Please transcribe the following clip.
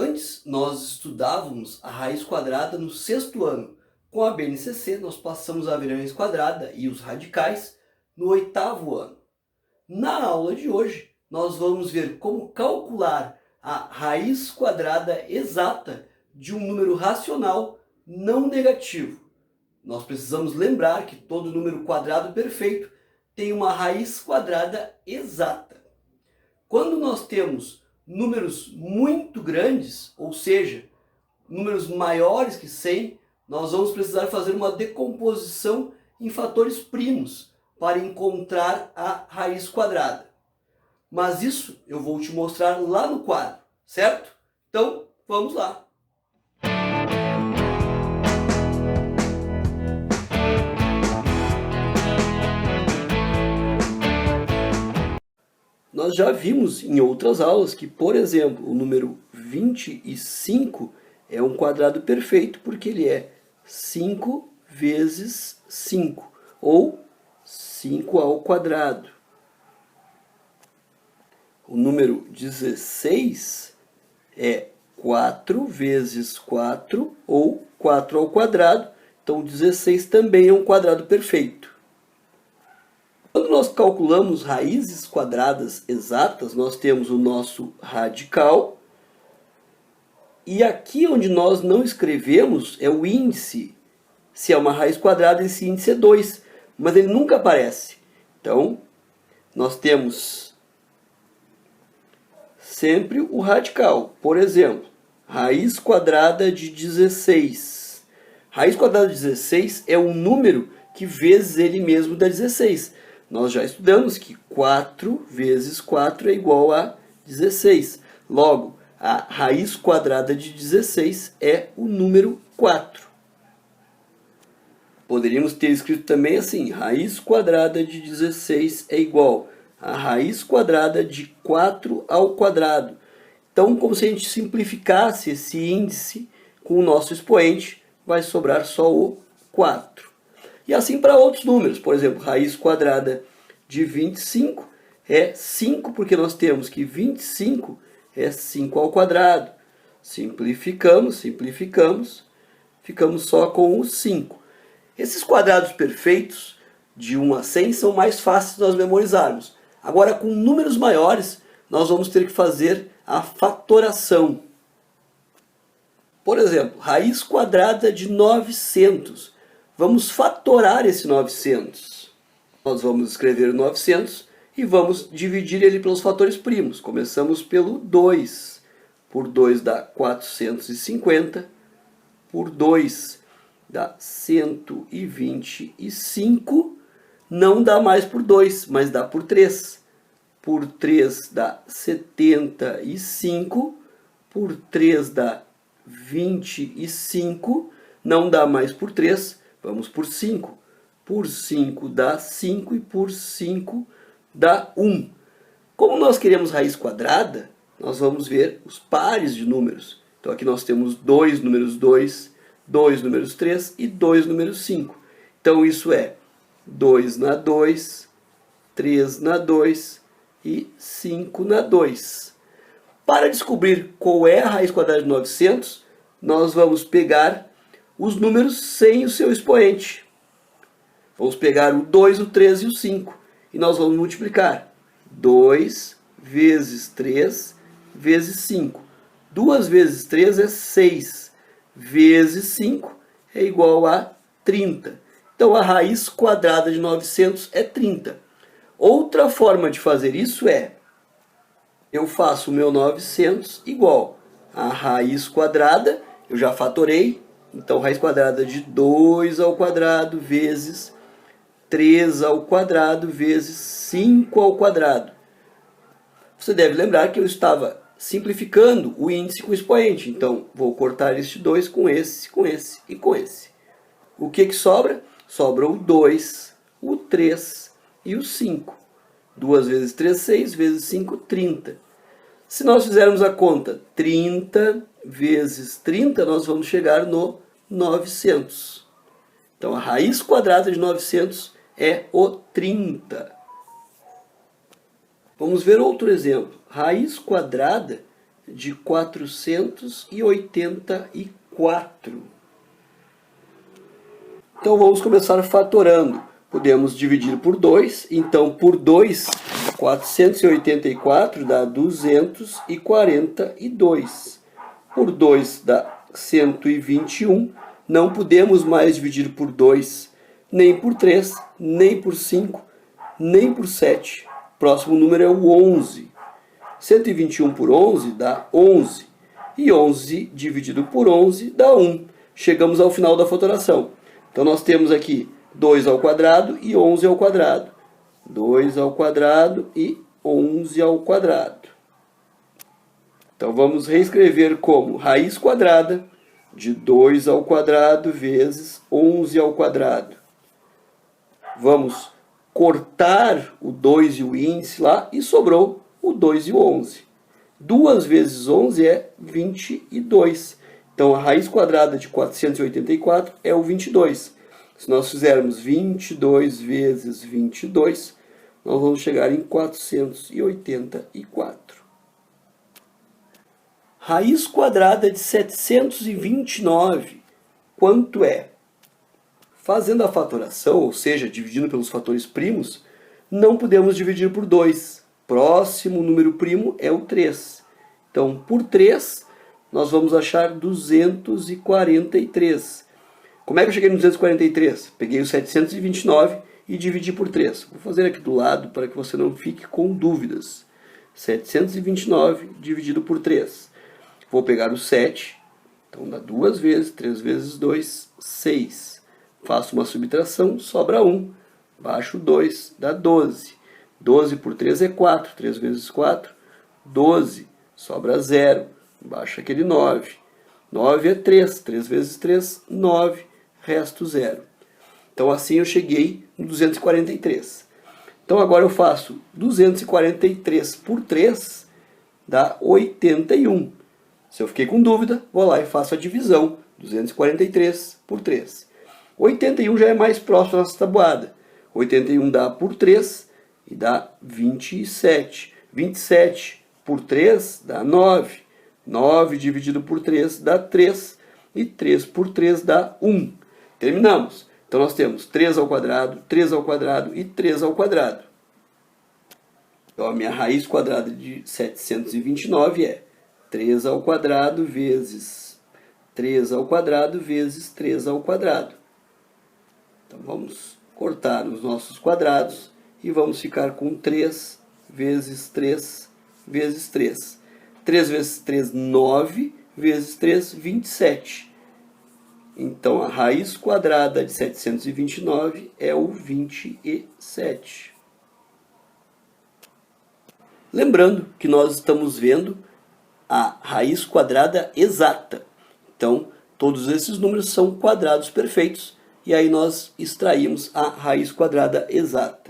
Antes, nós estudávamos a raiz quadrada no sexto ano. Com a BNCC, nós passamos a ver a raiz quadrada e os radicais no oitavo ano. Na aula de hoje, nós vamos ver como calcular a raiz quadrada exata de um número racional não negativo. Nós precisamos lembrar que todo número quadrado perfeito tem uma raiz quadrada exata. Quando nós temos números muito grandes, ou seja, números maiores que 100, nós vamos precisar fazer uma decomposição em fatores primos para encontrar a raiz quadrada. Mas isso eu vou te mostrar lá no quadro, certo? Então, vamos lá! Nós já vimos em outras aulas que, por exemplo, o número 25 é um quadrado perfeito porque ele é 5 vezes 5, ou 5 ao quadrado. O número 16 é 4 vezes 4, ou 4 ao quadrado. Então, 16 também é um quadrado perfeito. Quando nós calculamos raízes quadradas exatas, nós temos o nosso radical. E aqui onde nós não escrevemos é o índice. Se é uma raiz quadrada, esse índice é 2, mas ele nunca aparece. Então, nós temos sempre o radical. Por exemplo, raiz quadrada de 16. Raiz quadrada de 16 é um número que vezes ele mesmo dá 16. Nós já estudamos que 4 vezes 4 é igual a 16. Logo, a raiz quadrada de 16 é o número 4. Poderíamos ter escrito também assim: raiz quadrada de 16 é igual a raiz quadrada de 4 ao quadrado. Então, como se a gente simplificasse esse índice com o nosso expoente, vai sobrar só o 4. E assim para outros números. Por exemplo, raiz quadrada de 25 é 5, porque nós temos que 25 é 5 ao quadrado. Simplificamos, ficamos só com o 5. Esses quadrados perfeitos, de 1 a 100, são mais fáceis de nós memorizarmos. Agora, com números maiores, nós vamos ter que fazer a fatoração. Por exemplo, raiz quadrada de 900. Vamos fatorar esse 900. Nós vamos escrever o 900 e vamos dividir ele pelos fatores primos. Começamos pelo 2. Por 2 dá 450. Por 2 dá 125. Não dá mais por 2, mas dá por 3. Por 3 dá 75. Por 3 dá 25. Não dá mais por 3. Vamos por 5. Por 5 dá 5 e por 5 dá 1. Como nós queremos raiz quadrada, nós vamos ver os pares de números. Então aqui nós temos 2 números 2, 2 números 3 e 2 números 5. Então isso é 2 na 2, 3 na 2 e 5 na 2. Para descobrir qual é a raiz quadrada de 900, nós vamos pegar os números sem o seu expoente. Vamos pegar o 2, o 3 e o 5. E nós vamos multiplicar. 2 vezes 3 vezes 5. 2 vezes 3 é 6. Vezes 5 é igual a 30. Então, a raiz quadrada de 900 é 30. Outra forma de fazer isso é: eu faço o meu 900 igual a raiz quadrada, eu já fatorei, então raiz quadrada de 2 ao quadrado vezes 3 ao quadrado vezes 5 ao quadrado. Você deve lembrar que eu estava simplificando o índice com o expoente. Então, vou cortar este 2 com esse e com esse. O que sobra? Sobra o 2, o 3 e o 5. 2 vezes 3, 6, vezes 5, 30. Se nós fizermos a conta 30 vezes 30, nós vamos chegar no 900. Então, a raiz quadrada de 900 é o 30. Vamos ver outro exemplo. Raiz quadrada de 484. Então vamos começar fatorando. Podemos dividir por 2, então por 2, 484 dá 242. Por 2 dá 121. Não podemos mais dividir por 2, nem por 3, nem por 5, nem por 7. Próximo número é o 11. 121 por 11 dá 11. E 11 dividido por 11 dá 1. Chegamos ao final da fatoração. Então nós temos aqui 2 ao quadrado e 11 ao quadrado. 2 ao quadrado e 11 ao quadrado. Então vamos reescrever como raiz quadrada de 2 ao quadrado vezes 11 ao quadrado. Vamos cortar o 2 e o índice lá e sobrou o 2 e o 11. 2 vezes 11 é 22. Então a raiz quadrada de 484 é o 22. Se nós fizermos 22 vezes 22, nós vamos chegar em 484. Raiz quadrada de 729, quanto é? Fazendo a fatoração, ou seja, dividindo pelos fatores primos, não podemos dividir por 2. Próximo número primo é o 3. Então, por 3, nós vamos achar 243. Como é que eu cheguei no 243? Peguei o 729 e dividi por 3. Vou fazer aqui do lado para que você não fique com dúvidas. 729 dividido por 3. Vou pegar o 7, então dá 2 vezes, 3 vezes 2, 6. Faço uma subtração, sobra 1. Baixo 2, dá 12. 12 por 3 é 4, 3 vezes 4, 12. Sobra 0, baixo aquele 9. 9 é 3, 3 vezes 3, 9. Resto 0. Então assim eu cheguei no 243. Então agora eu faço 243 por 3, dá 81. Se eu fiquei com dúvida, vou lá e faço a divisão. 243 por 3. 81 já é mais próximo da nossa tabuada. 81 dá por 3 e dá 27. 27 por 3 dá 9. 9 dividido por 3 dá 3. E 3 por 3 dá 1. Terminamos. Então nós temos 3 ao quadrado, 3 ao quadrado e 3 ao quadrado. Então a minha raiz quadrada de 729 é 3 ao quadrado vezes 3 ao quadrado vezes 3 ao quadrado. Então vamos cortar os nossos quadrados e vamos ficar com 3 vezes 3 vezes 3. 3 vezes 3, 9, vezes 3, 27. Então a raiz quadrada de 729 é o 27. Lembrando que nós estamos vendo a raiz quadrada exata. Então, todos esses números são quadrados perfeitos, e aí nós extraímos a raiz quadrada exata.